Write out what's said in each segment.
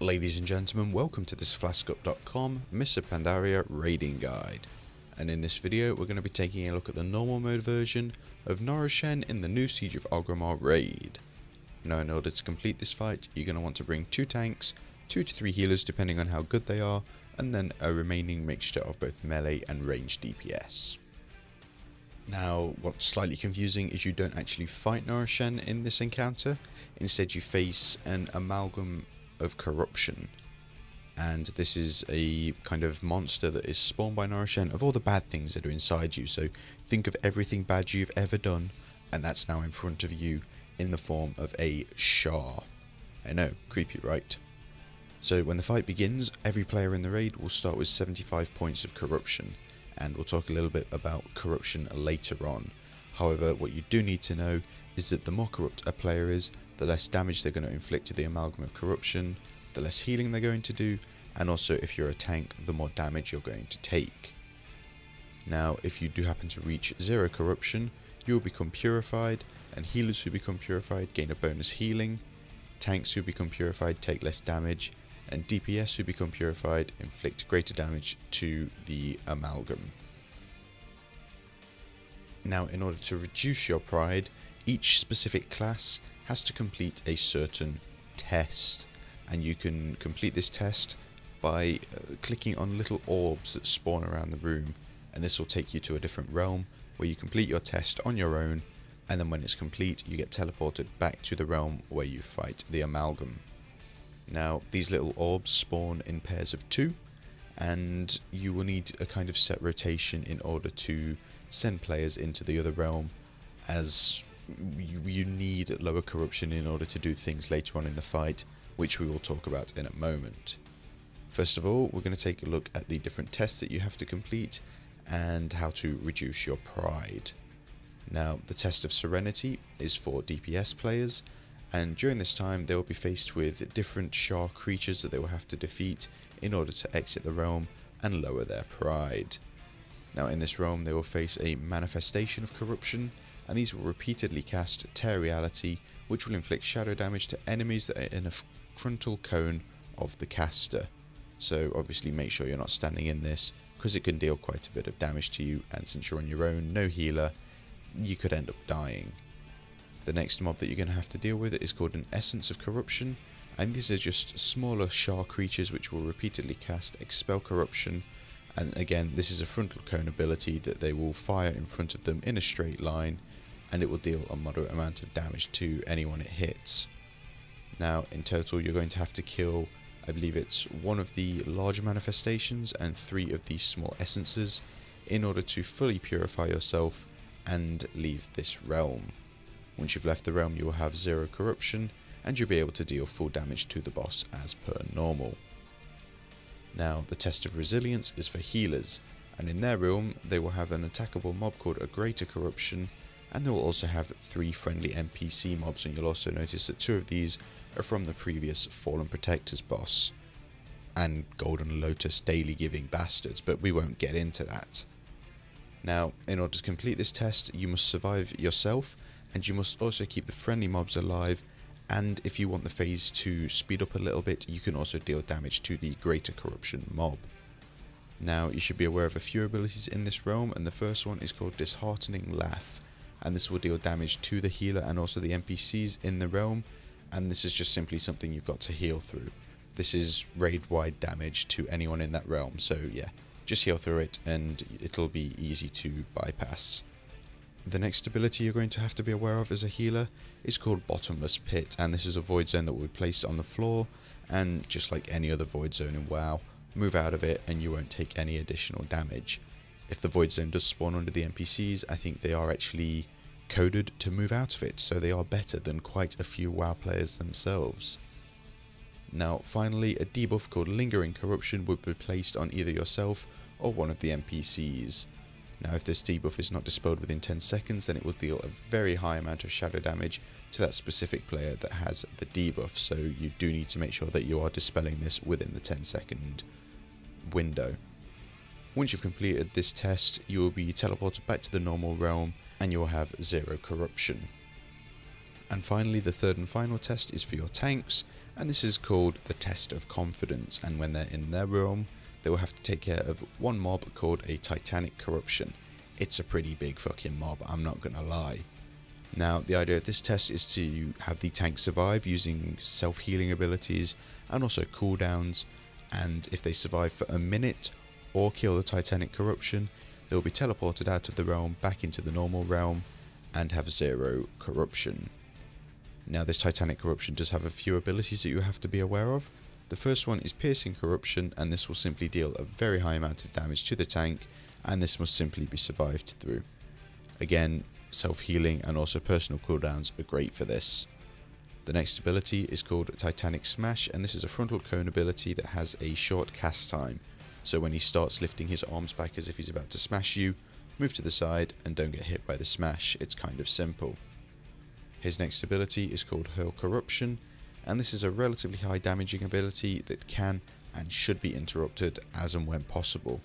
Ladies and gentlemen, welcome to this FlaskUp.com Mists of Pandaria raiding guide. And in this video we're going to be taking a look at the normal mode version of Norushen in the new Siege of Orgrimmar raid. Now in order to complete this fight you're going to want to bring 2 tanks, 2 to 3 healers depending on how good they are, and then a remaining mixture of both melee and ranged DPS. Now what's slightly confusing is you don't actually fight Norushen in this encounter, instead you face an amalgam of corruption, and this is a kind of monster that is spawned by Norushen of all the bad things that are inside you. So think of everything bad you've ever done, and that's now in front of you in the form of a Shah. I know, creepy, right? So when the fight begins, every player in the raid will start with 75 points of corruption, and we'll talk a little bit about corruption later on. However, what you do need to know is that the more corrupt a player is, the less damage they're going to inflict to the amalgam of corruption, the less healing they're going to do, and also if you're a tank, the more damage you're going to take. Now, if you do happen to reach 0 corruption, you will become purified, and healers who become purified gain a bonus healing, tanks who become purified take less damage, and DPS who become purified inflict greater damage to the amalgam. Now, in order to reduce your pride, each specific class has to complete a certain test, and you can complete this test by clicking on little orbs that spawn around the room, and this will take you to a different realm where you complete your test on your own, and then when it's complete you get teleported back to the realm where you fight the amalgam. Now these little orbs spawn in pairs of 2, and you will need a kind of set rotation in order to send players into the other realm, as you need lower corruption in order to do things later on in the fight, which we will talk about in a moment. First of all, we're going to take a look at the different tests that you have to complete and how to reduce your pride. Now, the test of Serenity is for DPS players, and during this time they will be faced with different Shah creatures that they will have to defeat in order to exit the realm and lower their pride. Now in this realm they will face a manifestation of corruption, and these will repeatedly cast Tear Reality, which will inflict shadow damage to enemies that are in a frontal cone of the caster. So obviously make sure you're not standing in this, because it can deal quite a bit of damage to you, and since you're on your own, no healer, you could end up dying. The next mob that you're going to have to deal with is called an Essence of Corruption, and these are just smaller Shah creatures which will repeatedly cast Expel Corruption. And again, this is a frontal cone ability that they will fire in front of them in a straight line, and it will deal a moderate amount of damage to anyone it hits. Now in total you're going to have to kill, I believe it's 1 of the large manifestations and 3 of these small essences in order to fully purify yourself and leave this realm. Once you've left the realm you will have 0 corruption, and you'll be able to deal full damage to the boss as per normal. Now the test of Resilience is for healers, and in their realm they will have an attackable mob called a Greater Corruption, and they will also have 3 friendly NPC mobs, and you'll also notice that 2 of these are from the previous Fallen Protectors boss and Golden Lotus daily giving bastards, but we won't get into that. Now in order to complete this test you must survive yourself, and you must also keep the friendly mobs alive, and if you want the phase to speed up a little bit you can also deal damage to the Greater Corruption mob. Now you should be aware of a few abilities in this realm, and the first one is called Disheartening Laugh, and this will deal damage to the healer and also the NPCs in the realm, and this is just simply something you've got to heal through. This is raid-wide damage to anyone in that realm, so yeah, just heal through it and it'll be easy to bypass. The next ability you're going to have to be aware of as a healer is called Bottomless Pit, and this is a void zone that will be placed on the floor, and just like any other void zone in WoW, move out of it and you won't take any additional damage. If the void zone does spawn under the NPCs, I think they are actually coded to move out of it, so they are better than quite a few WoW players themselves. Now finally, a debuff called Lingering Corruption would be placed on either yourself or one of the NPCs. Now if this debuff is not dispelled within 10 seconds, then it will deal a very high amount of shadow damage to that specific player that has the debuff, so you do need to make sure that you are dispelling this within the 10-second window. Once you've completed this test, you will be teleported back to the normal realm and you will have 0 corruption. And finally, the third and final test is for your tanks, and this is called the Test of Confidence, and when they're in their realm they will have to take care of one mob called a Titanic Corruption. It's a pretty big fucking mob, I'm not gonna lie. Now the idea of this test is to have the tank survive using self-healing abilities and also cooldowns, and if they survive for a minute or kill the Titanic Corruption, they will be teleported out of the realm back into the normal realm and have 0 corruption. Now this Titanic Corruption does have a few abilities that you have to be aware of. The first one is Piercing Corruption, and this will simply deal a very high amount of damage to the tank, and this must simply be survived through. Again, self-healing and also personal cooldowns are great for this. The next ability is called Titanic Smash, and this is a frontal cone ability that has a short cast time. So when he starts lifting his arms back as if he's about to smash you, move to the side and don't get hit by the smash. It's kind of simple. His next ability is called Hurl Corruption, and this is a relatively high damaging ability that can and should be interrupted as and when possible.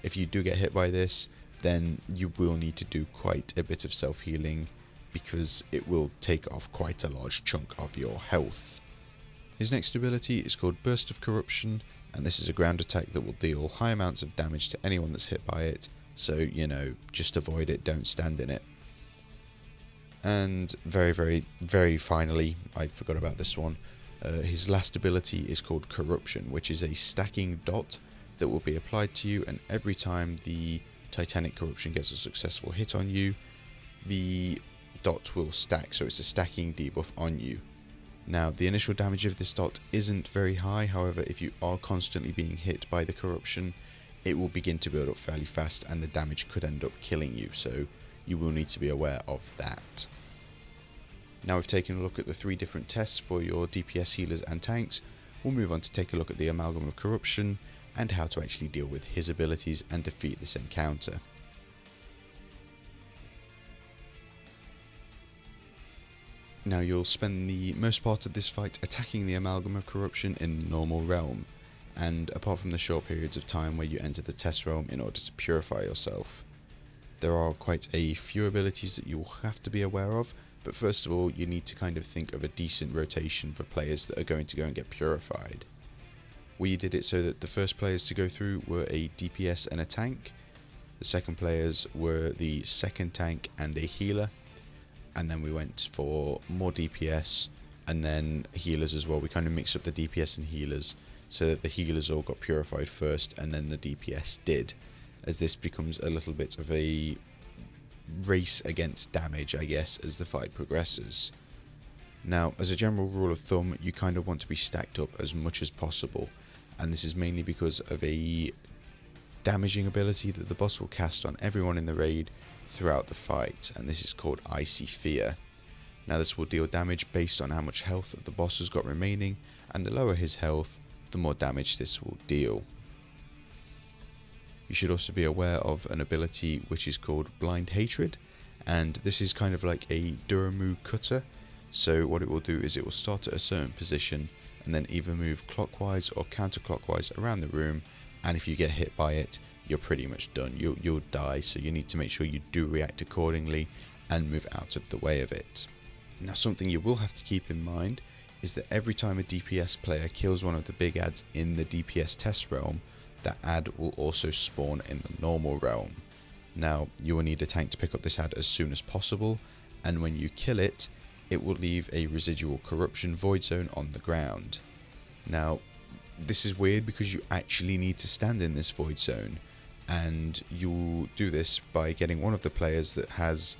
If you do get hit by this, then you will need to do quite a bit of self-healing because it will take off quite a large chunk of your health. His next ability is called Burst of Corruption, and this is a ground attack that will deal high amounts of damage to anyone that's hit by it, so you know, just avoid it, don't stand in it. And very finally, I forgot about this one, his last ability is called Corruption, which is a stacking dot that will be applied to you, and every time the Titanic Corruption gets a successful hit on you, the dot will stack, so it's a stacking debuff on you. Now the initial damage of this dot isn't very high, however if you are constantly being hit by the Corruption, it will begin to build up fairly fast and the damage could end up killing you, so you will need to be aware of that. Now we've taken a look at the 3 different tests for your DPS healers and tanks, we'll move on to take a look at the Amalgam of Corruption and how to actually deal with his abilities and defeat this encounter. Now you'll spend the most part of this fight attacking the Amalgam of Corruption in the normal realm, and apart from the short periods of time where you enter the test realm in order to purify yourself. There are quite a few abilities that you will have to be aware of, but first of all you need to kind of think of a decent rotation for players that are going to go and get purified. We did it so that the first players to go through were a DPS and a tank, the second players were the second tank and a healer, and then we went for more DPS and then healers as well. We kind of mixed up the DPS and healers so that the healers all got purified first and then the DPS did, as this becomes a little bit of a race against damage, I guess, as the fight progresses. Now as a general rule of thumb, you kind of want to be stacked up as much as possible, and this is mainly because of a damaging ability that the boss will cast on everyone in the raid throughout the fight, and this is called Icy Fear. Now this will deal damage based on how much health the boss has got remaining, and the lower his health, the more damage this will deal. You should also be aware of an ability which is called Blind Hatred, and this is kind of like a Duramu cutter. So what it will do is it will start at a certain position and then either move clockwise or counterclockwise around the room, and if you get hit by it, you're pretty much done. You'll die, so you need to make sure you do react accordingly and move out of the way of it. Now something you will have to keep in mind is that every time a DPS player kills one of the big ads in the DPS test realm, that ad will also spawn in the normal realm. Now you will need a tank to pick up this ad as soon as possible, and when you kill it, it will leave a residual corruption void zone on the ground. Now this is weird because you actually need to stand in this void zone, and you'll do this by getting one of the players that has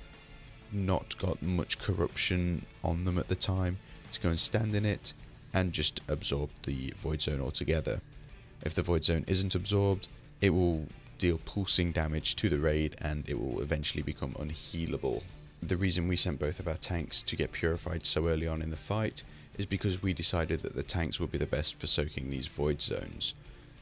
not got much corruption on them at the time to go and stand in it and just absorb the void zone altogether. If the void zone isn't absorbed, it will deal pulsing damage to the raid and it will eventually become unhealable. The reason we sent both of our tanks to get purified so early on in the fight is because we decided that the tanks would be the best for soaking these void zones.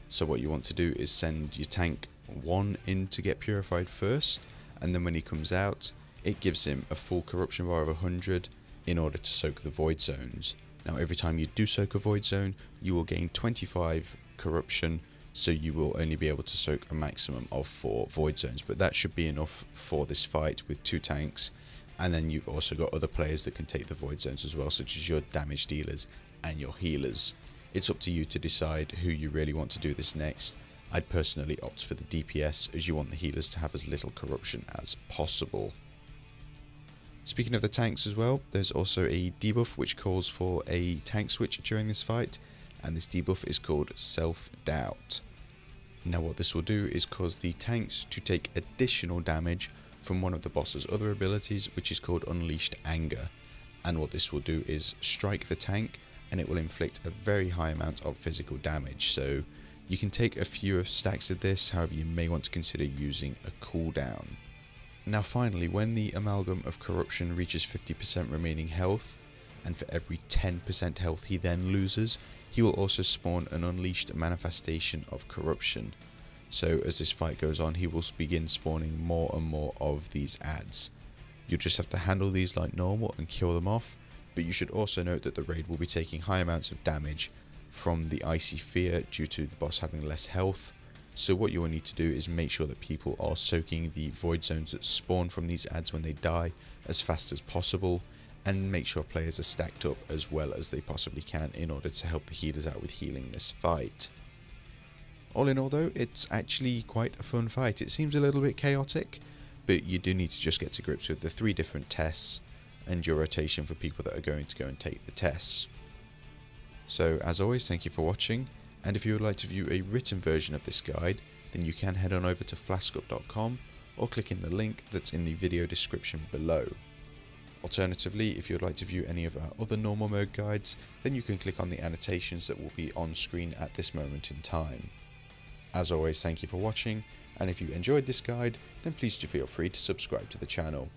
So what you want to do is send your tank 1 in to get purified first, and then when he comes out, it gives him a full corruption bar of 100 in order to soak the void zones. Now every time you do soak a void zone, you will gain 25 corruption, so you will only be able to soak a maximum of 4 void zones, but that should be enough for this fight with 2 tanks And then you've also got other players that can take the void zones as well, such as your damage dealers and your healers. It's up to you to decide who you really want to do this next. I'd personally opt for the DPS, as you want the healers to have as little corruption as possible. Speaking of the tanks as well, there's also a debuff which calls for a tank switch during this fight, and this debuff is called Self-Doubt. Now what this will do is cause the tanks to take additional damage from one of the boss's other abilities, which is called Unleashed Anger. And what this will do is strike the tank, and it will inflict a very high amount of physical damage. So you can take a few stacks of this, however you may want to consider using a cooldown. Now finally, when the Amalgam of Corruption reaches 50% remaining health, and for every 10% health he then loses, he will also spawn an Unleashed Manifestation of Corruption. So as this fight goes on, he will begin spawning more and more of these adds. You'll just have to handle these like normal and kill them off, but you should also note that the raid will be taking high amounts of damage from the Icy Fear due to the boss having less health. So what you will need to do is make sure that people are soaking the void zones that spawn from these adds when they die as fast as possible, and make sure players are stacked up as well as they possibly can in order to help the healers out with healing this fight. All in all though, it's actually quite a fun fight. It seems a little bit chaotic, but you do need to just get to grips with the 3 different tests and your rotation for people that are going to go and take the tests. So as always, thank you for watching, and if you would like to view a written version of this guide, then you can head on over to flaskup.com or click in the link that's in the video description below. Alternatively, if you would like to view any of our other normal mode guides, then you can click on the annotations that will be on screen at this moment in time. As always, thank you for watching, and if you enjoyed this guide, then please do feel free to subscribe to the channel.